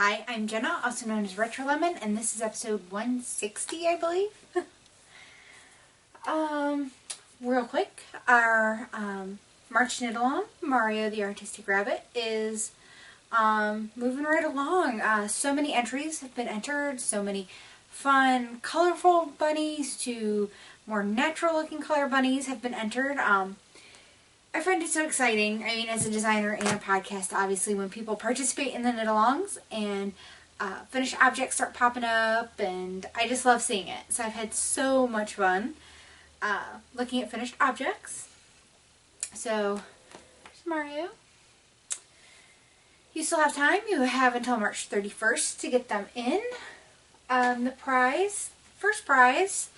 Hi, I'm Jenna, also known as RetroLemon, and this is episode 160, I believe. Real quick, our March knit-along, Mario the Artistic Rabbit, is moving right along. So many entries have been entered, so many fun, colorful bunnies to more natural-looking color bunnies have been entered. I find it so exciting. I mean, as a designer and a podcast, obviously, when people participate in the knit-alongs and finished objects start popping up, and I just love seeing it. So I've had so much fun looking at finished objects. So, there's Mario. You still have time. You have until March 31st to get them in. The first prize,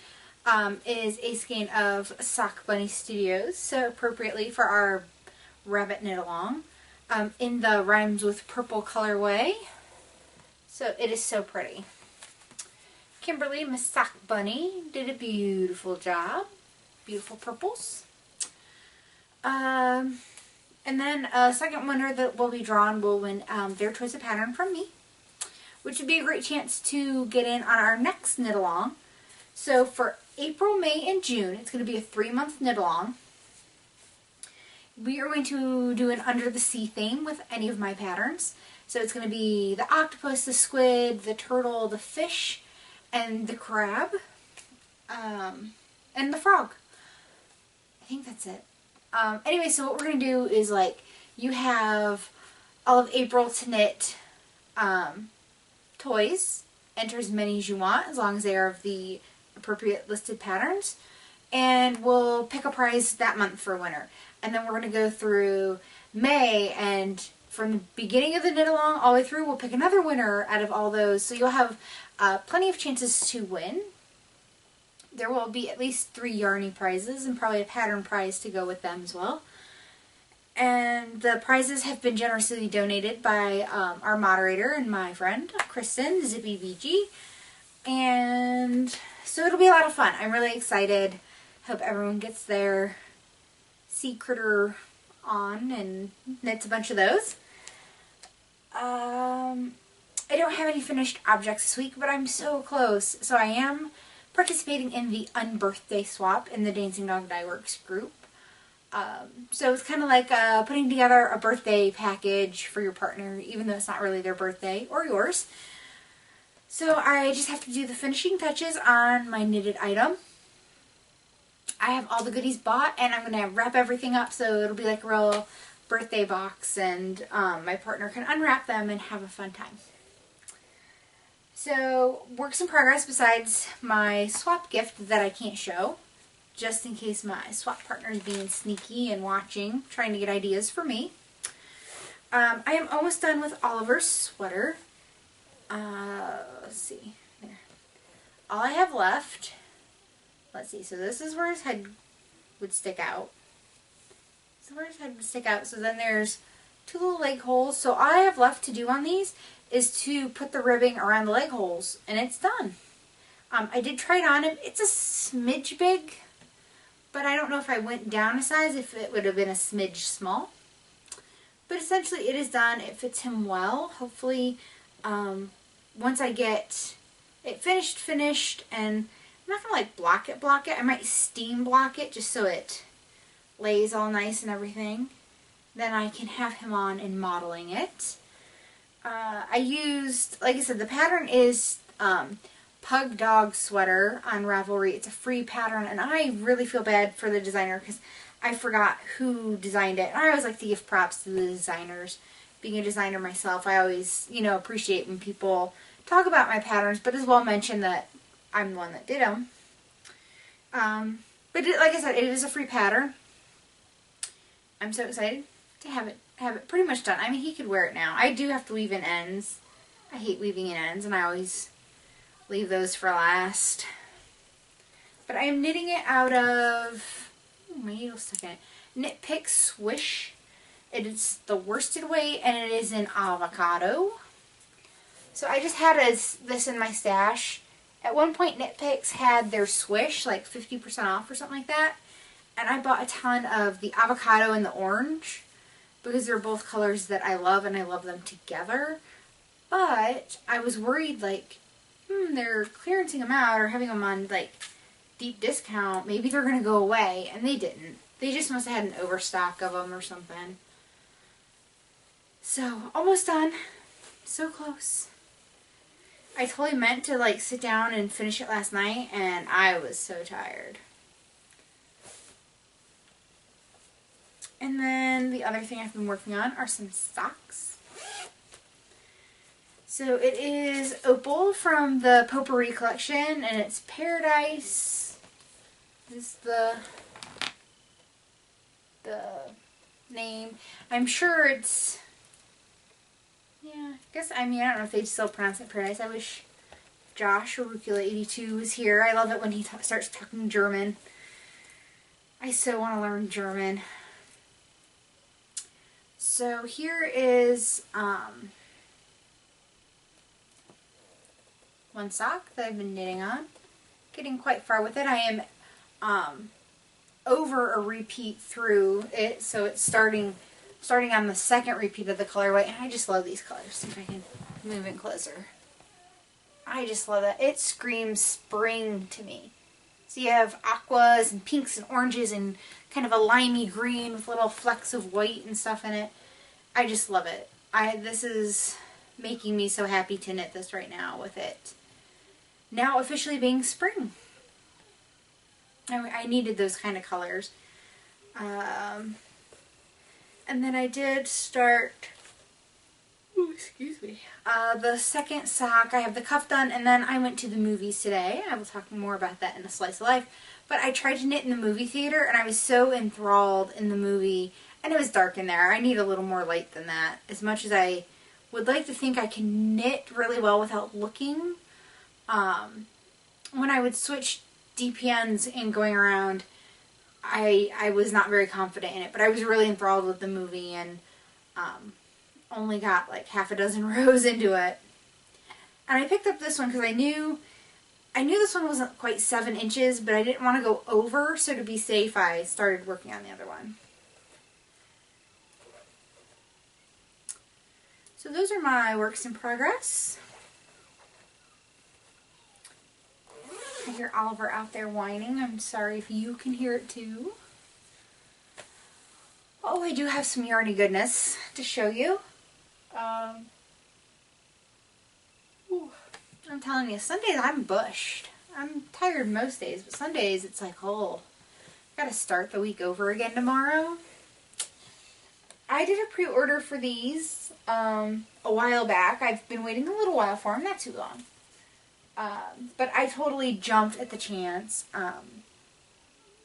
is a skein of Sock Bunny Studios, so appropriately for our rabbit knit-along, in the Rhymes with Purple colorway. So it is so pretty. Kimberly, Miss Sock Bunny, did a beautiful job. Beautiful purples. And then a second winner that will be drawn will win their choice of pattern from me, which would be a great chance to get in on our next knit-along. So for April, May, and June, it's going to be a 3-month knit-along. We are going to do an under the sea theme with any of my patterns. So it's going to be the octopus, the squid, the turtle, the fish, and the crab, and the frog. I think that's it. Anyway, so what we're going to do is, like, you have all of April to knit toys. Enter as many as you want, as long as they are of the appropriate listed patterns, and we'll pick a prize that month for winner. And then we're going to go through May, and from the beginning of the knit-along all the way through, we'll pick another winner out of all those, so you'll have plenty of chances to win. There will be at least 3 Yarny prizes, and probably a pattern prize to go with them as well. And the prizes have been generously donated by our moderator and my friend, Kristen, ZippyVG. And so it'll be a lot of fun. I'm really excited. Hope everyone gets their sea critter on and knits a bunch of those. I don't have any finished objects this week, but I'm so close. So I am participating in the Unbirthday Swap in the Dancing Dog Dye Works group. So it's kind of like putting together a birthday package for your partner, even though it's not really their birthday or yours. So I just have to do the finishing touches on my knitted item. I have all the goodies bought, and I'm going to wrap everything up so it'll be like a real birthday box, and my partner can unwrap them and have a fun time. So, works in progress besides my swap gift that I can't show, just in case my swap partner is being sneaky and watching, trying to get ideas for me. I am almost done with Oliver's sweater. Let's see, there. All I have left, let's see, so this is where his head would stick out. So then there's 2 little leg holes. So all I have left to do on these is to put the ribbing around the leg holes, and it's done. I did try it on him. It's a smidge big, but I don't know if I went down a size, if it would have been a smidge small. But essentially it is done. It fits him well. Hopefully, once I get it finished, and I'm not going to like block it. I might steam block it just so it lays all nice and everything. Then I can have him on and modeling it. I used, like I said, the pattern is Pug Dog Sweater on Ravelry. It's a free pattern, and I really feel bad for the designer because I forgot who designed it. And I always like to give props to the designers. Being a designer myself, I always, appreciate when people talk about my patterns, but as well mention that I'm the one that did them. But like I said, it is a free pattern. I'm so excited to have it pretty much done. I mean, he could wear it now. I do have to weave in ends. I hate weaving in ends, and I always leave those for last. But I am knitting it out of, my needle's stuck in it, Knit Pick Swish. It is the worsted weight, and it is in avocado. So I just had this in my stash. At one point, Knit Picks had their Swish, like 50% off or something like that. And I bought a ton of the avocado and the orange, because they're both colors that I love, and I love them together. But I was worried, like, they're clearancing them out or having them on, like, deep discount. Maybe they're going to go away. And they didn't. They just must have had an overstock of them or something. So, almost done. So close. I totally meant to, like, sit down and finish it last night, and I was so tired. And then the other thing I've been working on are some socks. So it is Opal from the Potpourri collection, and it's Paradise. This is the name. I'm sure it's, yeah, I don't know if they still pronounce it Paradise. I wish Josh, Arugula82, was here. I love it when he starts talking German. I so want to learn German. So here is one sock that I've been knitting on. Getting quite far with it. I am over a repeat through it, so it's starting on the second repeat of the colorway, and I just love these colors. See if I can move in closer. I just love it. It screams spring to me. So you have aquas and pinks and oranges and kind of a limey green with little flecks of white and stuff in it. I just love it. This is making me so happy to knit this right now with it now officially being spring. I needed those kind of colors. And then I did start, excuse me, the second sock. I have the cuff done, and then I went to the movies today. I will talk more about that in a slice of life. But I tried to knit in the movie theater, and I was so enthralled in the movie, and it was dark in there. I need a little more light than that. As much as I would like to think I can knit really well without looking, when I would switch DPNs and going around, I was not very confident in it, but I was really enthralled with the movie, and only got like half a dozen rows into it. And I picked up this one because I knew this one wasn't quite 7 inches, but I didn't want to go over, so to be safe I started working on the other one. So those are my works in progress. I hear Oliver out there whining. I'm sorry if you can hear it too. Oh, I do have some Yarny goodness to show you. I'm telling you, Sundays I'm bushed. I'm tired most days, but Sundays it's like, oh, gotta start the week over again tomorrow. I did a pre-order for these a while back. I've been waiting a little while for them, not too long. But I totally jumped at the chance.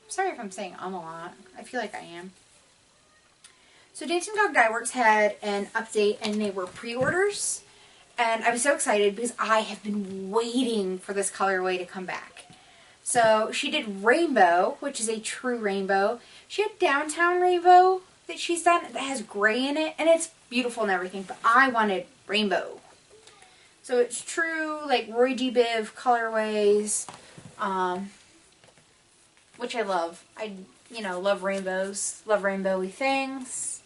Sorry if I'm saying a lot. I feel like I am. So Dancing Dog Dye Works had an update, and they were pre-orders. And I was so excited because I have been waiting for this colorway to come back. So she did Rainbow, which is a true rainbow. She had Downtown Rainbow that she's done that has gray in it, and it's beautiful and everything, but I wanted Rainbow. So it's true, like, Roy G. Biv colorways, which I love. I, love rainbows, love rainbowy things.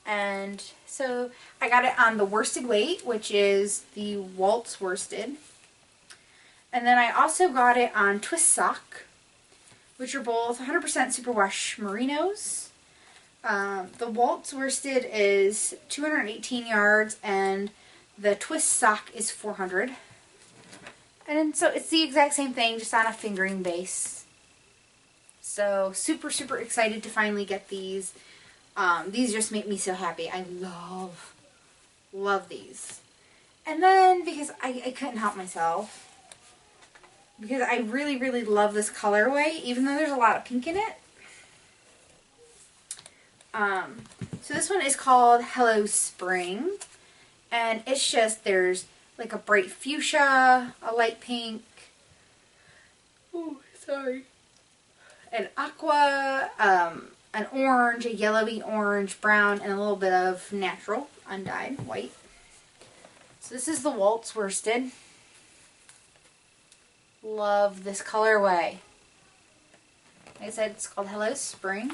And so I got it on the worsted weight, which is the Waltz worsted. And then I also got it on twist sock, which are both 100% superwash merinos. The Waltz worsted is 218 yards, and the twist sock is 400. And so it's the exact same thing, just on a fingering base. So super, super excited to finally get these. These just make me so happy. I love these. And then, because I couldn't help myself, because I really, really love this colorway, even though there's a lot of pink in it. So this one is called Hello Spring, and it's just, there's like a bright fuchsia, a light pink, an aqua, an orange, a yellowy orange, brown, and a little bit of natural, undyed white. So this is the Waltz worsted. Love this colorway. Like I said, it's called Hello Spring.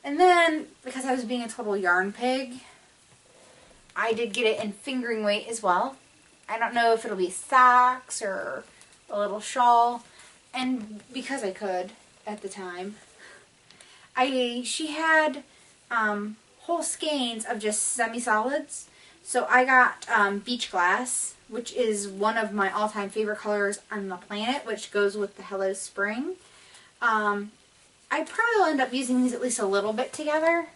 And then, because I was being a total yarn pig, I did get it in fingering weight as well. I don't know if it'll be socks or a little shawl. And because I could at the time, she had whole skeins of just semi-solids. So I got beach glass, which is one of my all-time favorite colors on the planet, which goes with the Hello Spring. I probably will end up using these at least a little bit together.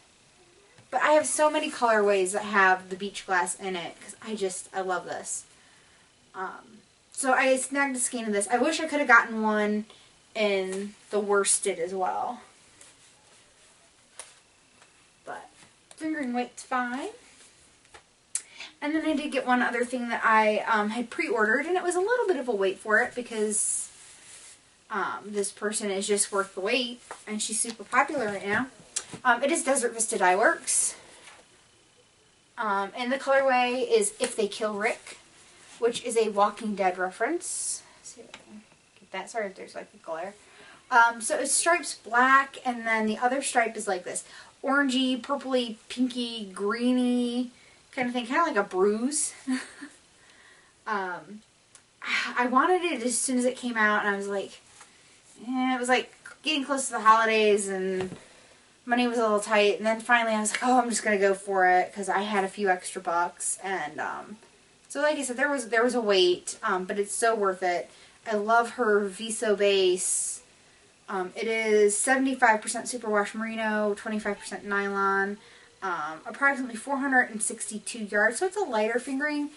But I have so many colorways that have the beach glass in it because I love this. So I snagged a skein of this. I wish I could have gotten one in the worsted as well. But fingering weight's fine. And then I did get one other thing that I had pre-ordered, and it was a little bit of a wait for it because this person is just worth the wait, and she's super popular right now. It is Desert Vista Dye Works. And the colorway is If They Kill Rick, which is a Walking Dead reference. Let's see if I can get that. Sorry if there's like a glare. So it's stripes black, and then the other stripe is like this orangey, purpley, pinky, greeny kind of thing, kind of like a bruise. I wanted it as soon as it came out, and I was like, it was like getting close to the holidays, and money was a little tight, and then finally I was like, oh, I'm just going to go for it, because I had a few extra bucks, and so like I said, there was a wait, but it's so worth it. I love her Vista base. It is 75% superwash merino, 25% nylon, approximately 462 yards, so it's a lighter fingering,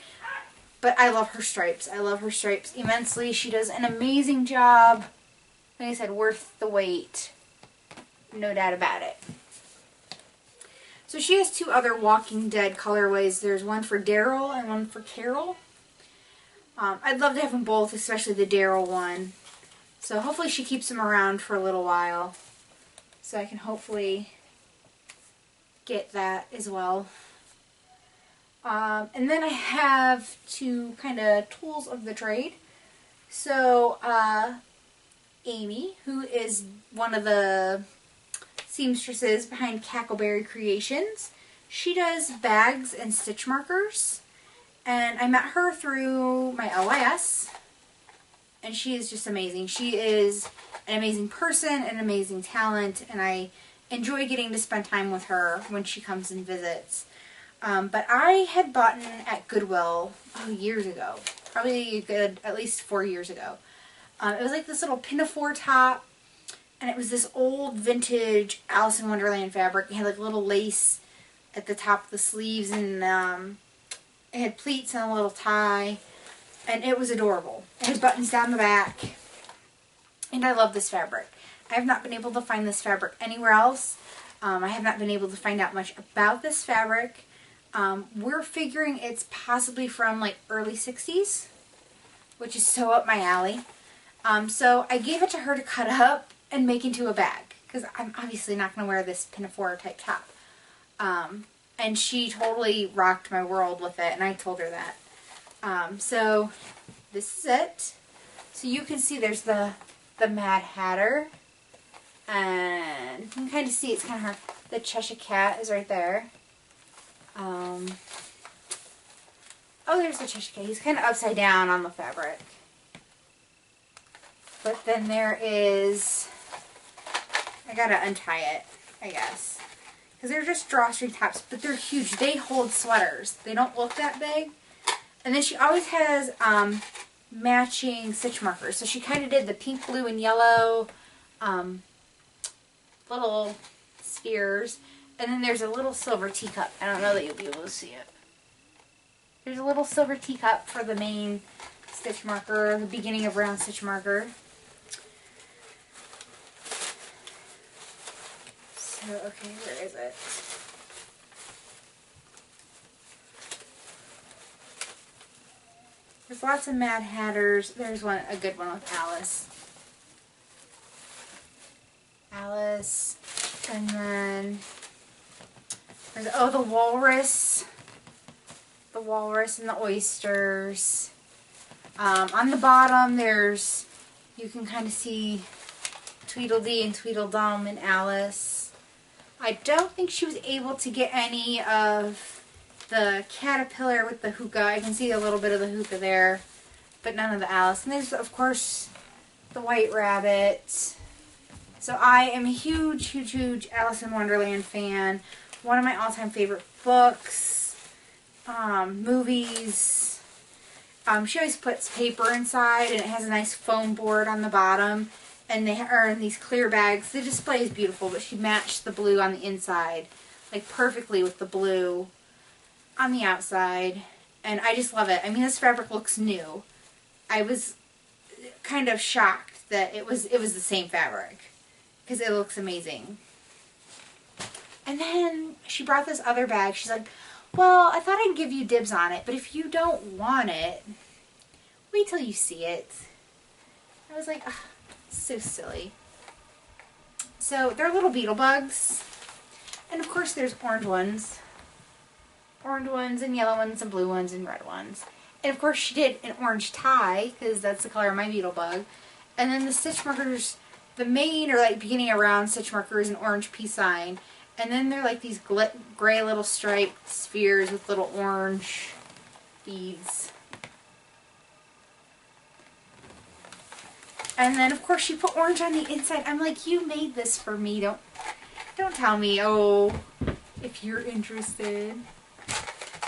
but I love her stripes. I love her stripes immensely. She does an amazing job. Like I said, worth the wait. No doubt about it. So she has two other Walking Dead colorways. There's one for Daryl and one for Carol. I'd love to have them both, especially the Daryl one. So hopefully she keeps them around for a little while. So I can hopefully get that as well. And then I have two kind of tools of the trade. So Amy, who is one of the seamstresses behind Cackleberry Creations, she does bags and stitch markers, and I met her through my LYS, and she is just amazing. She is an amazing person, an amazing talent, and I enjoy getting to spend time with her when she comes and visits. But I had bought at Goodwill years ago, probably at least 4 years ago. It was like this little pinafore top, and it was this old vintage Alice in Wonderland fabric. It had like little lace at the top of the sleeves, and it had pleats and a little tie, and it was adorable. It had buttons down the back, and I love this fabric. I have not been able to find this fabric anywhere else. I have not been able to find out much about this fabric. We're figuring it's possibly from like early 60s, which is so up my alley. So I gave it to her to cut up and make into a bag, because I'm obviously not going to wear this pinafore type top. And she totally rocked my world with it, and I told her that. So this is it. So you can see there's the Mad Hatter, and you can kind of see it's kind of hard. The Cheshire Cat is right there. Oh, there's the Cheshire Cat. He's kind of upside down on the fabric. But then there is, I gotta untie it, I guess. Because they're just drawstring tops, but they're huge. They hold sweaters. They don't look that big. And then she always has matching stitch markers. So she kind of did the pink, blue, and yellow little spheres. And then there's a little silver teacup. I don't know that you'll be able to see it. There's a little silver teacup for the main stitch marker, the beginning of round stitch marker. So, okay, where is it? There's lots of Mad Hatters. There's a good one with Alice. Alice. And then there's, oh, the walrus. The walrus and the oysters. On the bottom there's, you can kind of see Tweedledee and Tweedledum and Alice. I don't think she was able to get any of the caterpillar with the hookah. I can see a little bit of the hookah there, but none of the Alice. And there's, of course, the white rabbit. So I am a huge, huge, huge Alice in Wonderland fan. One of my all-time favorite books, movies. She always puts paper inside, and it has a nice foam board on the bottom. And they are in these clear bags. The display is beautiful, but she matched the blue on the inside, like perfectly with the blue on the outside. And I just love it. I mean, this fabric looks new. I was kind of shocked that it was the same fabric, because it looks amazing. And then she brought this other bag. She's like, well, I thought I'd give you dibs on it, but if you don't want it, wait till you see it. I was like, oh, so silly. So they're little beetle bugs. And of course there's orange ones. Orange ones and yellow ones and blue ones and red ones. And of course she did an orange tie, because that's the color of my beetle bug. And then the stitch markers, the main or like beginning around stitch marker is an orange peace sign. And then they're like these gray little striped spheres with little orange beads. And then of course she put orange on the inside. I'm like, you made this for me. Don't tell me, oh, if you're interested.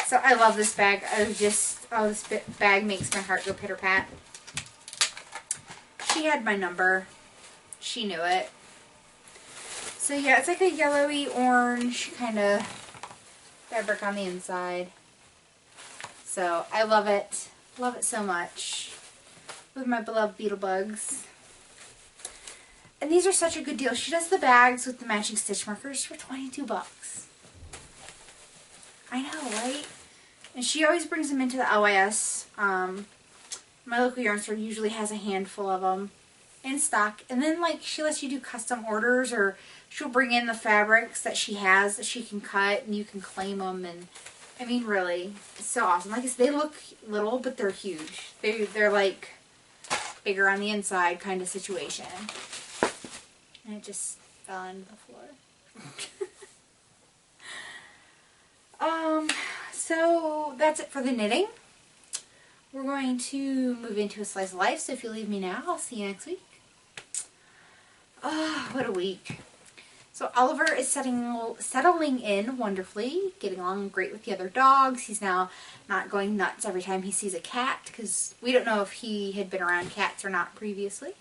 So I love this bag. This bag makes my heart go pitter-pat. She had my number. She knew it. So yeah, it's like a yellowy orange kind of fabric on the inside. So I love it. Love it so much. With my beloved beetle bugs. And these are such a good deal. She does the bags with the matching stitch markers for 22 bucks. I know, right? And she always brings them into the LYS. My local yarn store usually has a handful of them in stock. And then like she lets you do custom orders, or she'll bring in the fabrics that she has that she can cut and you can claim them. And I mean, really, it's so awesome. Like I said, they look little, but they're huge. They're like bigger on the inside kind of situation. And it just fell into the floor. So that's it for the knitting. We're going to move into a slice of life, so if you leave me now, I'll see you next week. Oh, what a week. So Oliver is settling in wonderfully, getting along great with the other dogs. He's now not going nuts every time he sees a cat, because we don't know if he had been around cats or not previously.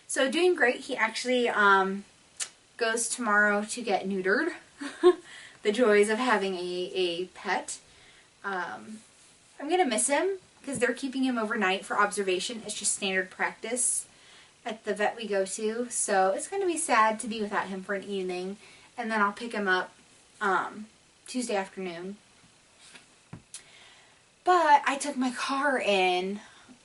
So doing great. He actually goes tomorrow to get neutered. The joys of having a pet. I'm going to miss him, because they're keeping him overnight for observation. It's just standard practice at the vet we go to. So it's going to be sad to be without him for an evening. And then I'll pick him up Tuesday afternoon. But I took my car in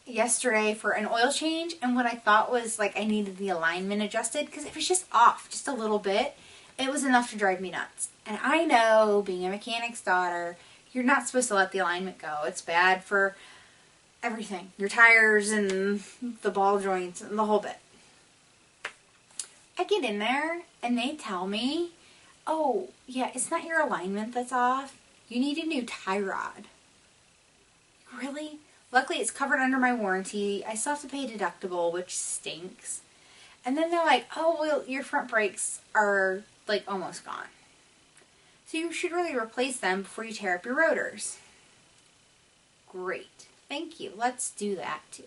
yesterday for an oil change, and what I thought was like I needed the alignment adjusted, because it was just off just a little bit. It was enough to drive me nuts. And I know, being a mechanic's daughter, you're not supposed to let the alignment go. It's bad for everything. Your tires and the ball joints and the whole bit. I get in there and they tell me, oh, yeah, it's not your alignment that's off. You need a new tie rod. Really? Luckily, it's covered under my warranty. I still have to pay a deductible, which stinks. And then they're like, oh, well, your front brakes are, like, almost gone. So you should really replace them before you tear up your rotors. Great. Thank you. Let's do that, too.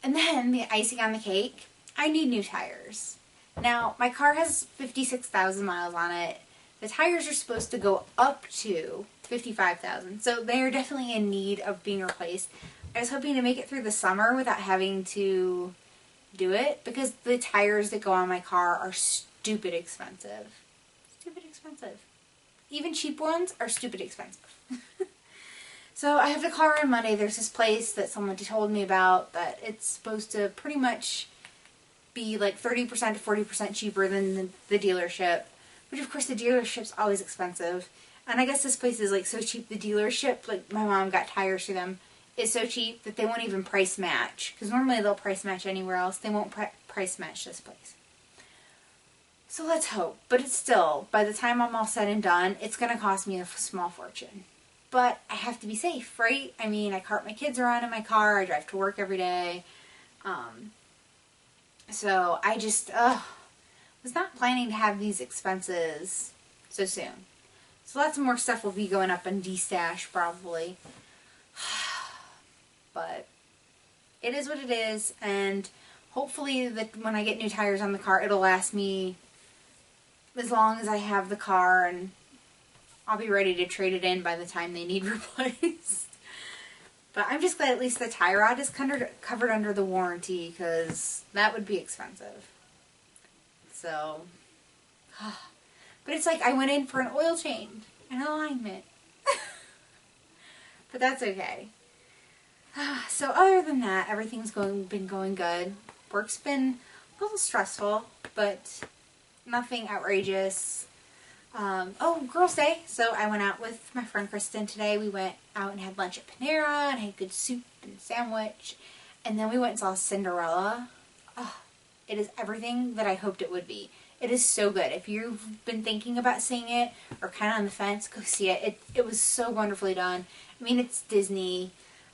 And then, the icing on the cake, I need new tires. Now, my car has 56,000 miles on it. The tires are supposed to go up to 55,000, so they are definitely in need of being replaced. I was hoping to make it through the summer without having to do it, because the tires that go on my car are stupid expensive. Stupid expensive. Even cheap ones are stupid expensive. So I have to call around Monday. There's this place that someone told me about that it's supposed to pretty much be like 30% to 40% cheaper than the dealership. Which of course the dealership's always expensive. And I guess this place is like so cheap, the dealership, like my mom got tires for them, is so cheap that they won't even price match. Because normally they'll price match anywhere else. They won't price match this place. So let's hope. But it's still, by the time I'm all said and done, it's going to cost me a small fortune. But I have to be safe, right? I mean, I cart my kids around in my car. I drive to work every day. So I just was not planning to have these expenses so soon. So lots more stuff will be going up in D-Stash probably. But it is what it is, and hopefully that when I get new tires on the car, it'll last me as long as I have the car, and I'll be ready to trade it in by the time they need replaced. But I'm just glad at least the tie rod is covered under the warranty, because that would be expensive. So, but it's like I went in for an oil change and alignment. But that's okay. So other than that, everything's been going good. Work's been a little stressful, but nothing outrageous. Oh, Girls' Day. So I went out with my friend Kristen today. We went out and had lunch at Panera and had good soup and sandwich. And then we went and saw Cinderella. Oh, it is everything that I hoped it would be. It is so good. If you've been thinking about seeing it or kind of on the fence, go see it. It was so wonderfully done. I mean, it's Disney.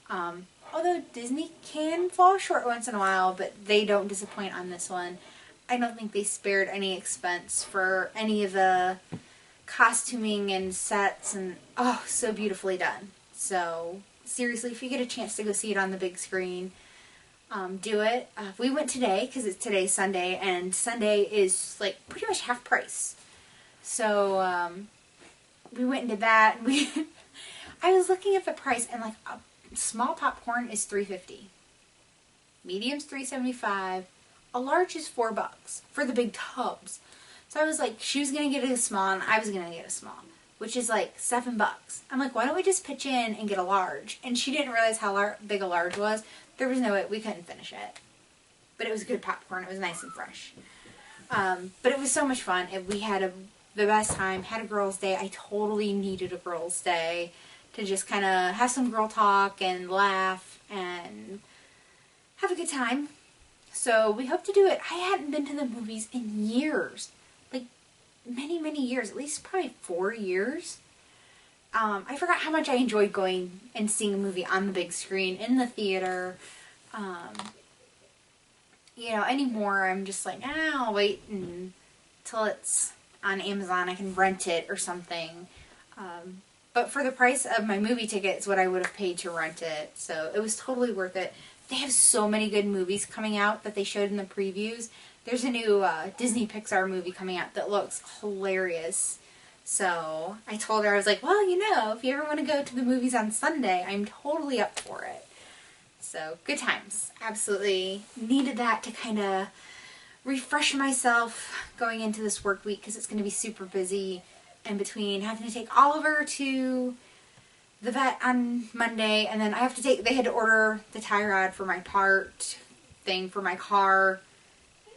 Although Disney can fall short once in a while, but they don't disappoint on this one. I don't think they spared any expense for any of the costuming and sets, and oh, so beautifully done. So seriously, if you get a chance to go see it on the big screen, do it. We went today because today's Sunday, and Sunday is like pretty much half price. So we went and did that. And I was looking at the price, and like small popcorn is $3.50, medium's $3.75, a large is $4 for the big tubs. So I was like, she was gonna get a small, and I was gonna get a small, which is like $7. I'm like, why don't we just pitch in and get a large? And she didn't realize how big a large was. There was no way, we couldn't finish it. But it was good popcorn. It was nice and fresh. But it was so much fun. We had the best time. Had a girls' day. I totally needed a girls' day to just kind of have some girl talk and laugh and have a good time. So we hope to do it. I hadn't been to the movies in years. Like many, many years. At least probably 4 years. I forgot how much I enjoyed going and seeing a movie on the big screen in the theater. You know, anymore I'm just like, I'll wait until it's on Amazon. I can rent it or something. But for the price of my movie ticket is what I would have paid to rent it. So it was totally worth it. They have so many good movies coming out that they showed in the previews. There's a new Disney Pixar movie coming out that looks hilarious. So I told her, I was like, well, you know, if you ever want to go to the movies on Sunday, I'm totally up for it. So good times. Absolutely needed that to kind of refresh myself going into this work week, because it's going to be super busy. And between having to take Oliver to the vet on Monday, and then they had to order the tie rod for my part thing for my car,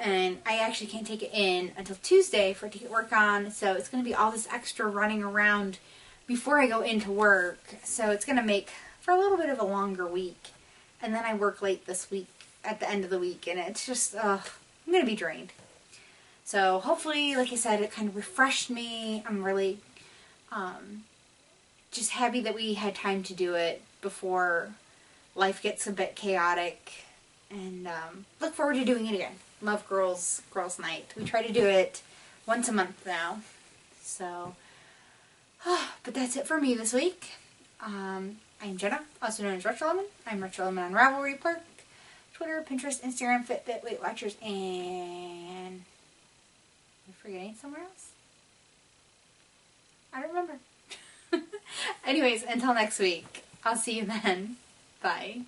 and I actually can't take it in until Tuesday for it to get work on, so it's going to be all this extra running around before I go into work, so it's going to make for a little bit of a longer week, and then I work late this week, at the end of the week, and it's just, I'm going to be drained. So hopefully, like I said, it kind of refreshed me. I'm really just happy that we had time to do it before life gets a bit chaotic, and look forward to doing it again. Love Girls Night. We try to do it once a month now. So, but that's it for me this week. I'm Jenna, also known as RetroLemon. I'm RetroLemon on Ravelry, Park, Twitter, Pinterest, Instagram, Fitbit, Weight Watchers, and am I forgetting somewhere else? I don't remember. Anyways, until next week. I'll see you then. Bye.